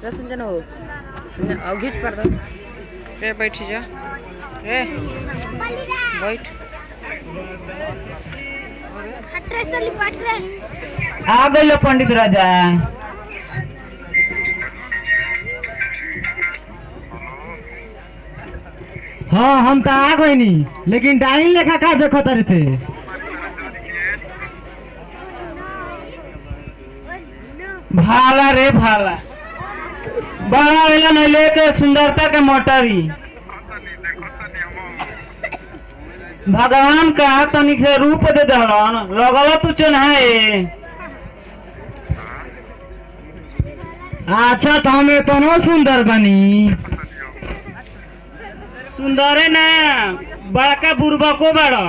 संजना हो घिच पर्दा रे बैठी जा रे बैठ आ गए पंडित राजा। हाँ हम तो आ गए नी, लेकिन डाइन लेखा का देखो तारे थे। भाला रे भाला बड़ा वेला नहीं लेके सुंदरता के मोटरी भगवान का तनिक से रूप दे दहलन लगल तू चन्हाए। अच्छा तो हमें तो न सुंदर बनी सुंदर है ना बड़का बुरबा को बड़ा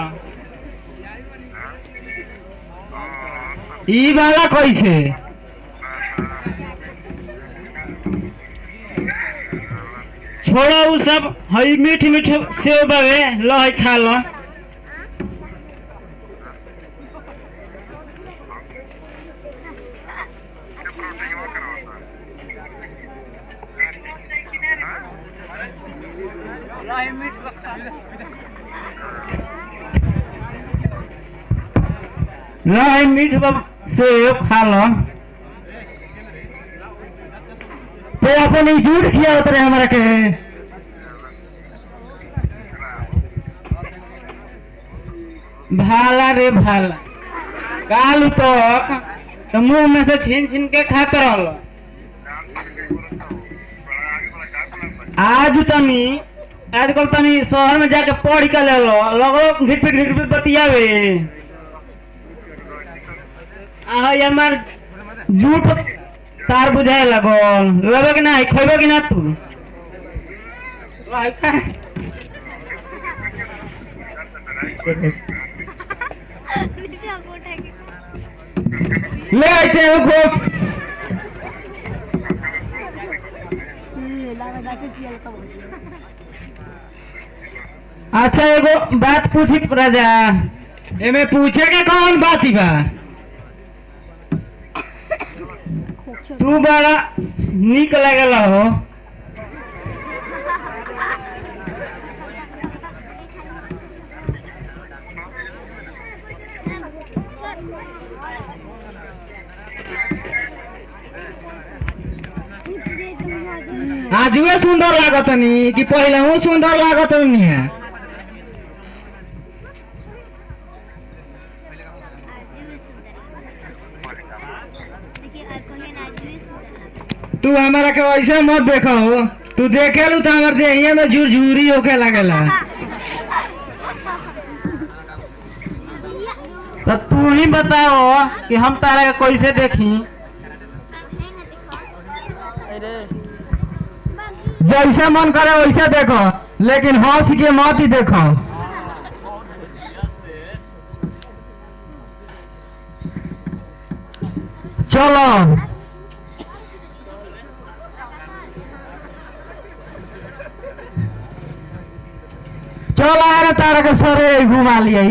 ई वाला कैसे छोड़ो उ सब हई मीठ मीठ सेव बावे लो हई खा लो। लो मीठ सेव खा लो। तो अपन झूठ किया उतरे हमारा के भाला रे भाला काल तो मुंह में से छीन छीन के खाते रहो। आजकल तनी शहर में जाके पढ़ के ले लो लगो घिट पिट बतियावे हमार झूठ तार बुझाए लगो लगे कि ना खेबे कि ना तू ले आते अच्छा एगो बात पूछी राजा एमे पूछे के कौन बात ही बा तू बड़ा निक लगल हो। आजुए सुंदर लागत नी कि पहले हूँ सुंदर लागत नहीं है। तू हमारा के वैसे मत देखो तू देखे लू तो हमारे देहिया में झुरझुरी होके लगेला। तो तू ही बताओ कि हम तारा के कैसे देखी जैसे मन करे वैसे देखो लेकिन हंस के मत ही देखो। चलो चलो आ रहा तारा के सरे घुमा लिया।